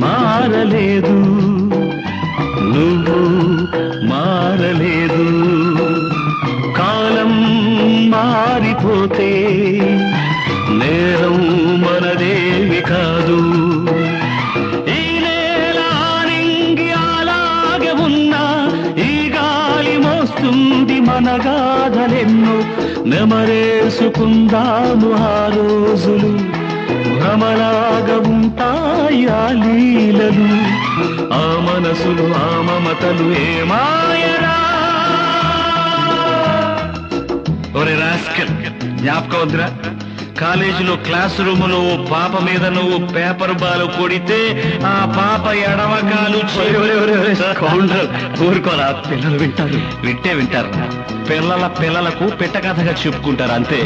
మారలేదు, నువ్వు మారలేదు. కాలం మారిపోతే నేరం మనదేవి కాదు. ఈ నేల నింగి అలాగే ఉన్నా ఈ గాలి మోస్తుంది మన గాథలెన్నో. నెమరేసుకుందాము ఆ రోజులు, భ్రమలాగా ఉంటాయి ఆ లీలలు. ఆ మనసులు ఆ మమతలు ఏమాయరా. ఒరే రాస్కల్, జ్ఞాపకం వద్దురా? కాలేజీలో క్లాస్ రూములో ఓ పాప మీద నువ్వు పేపర్ బాల్ కొడితే ఆ పాప ఎడమకాలు ఊరుకోరా, పిల్లలు వింటారు. వింటే వింటారు, పిల్లలకు పెట్ట కథగా చెప్పుకుంటారు అంతే.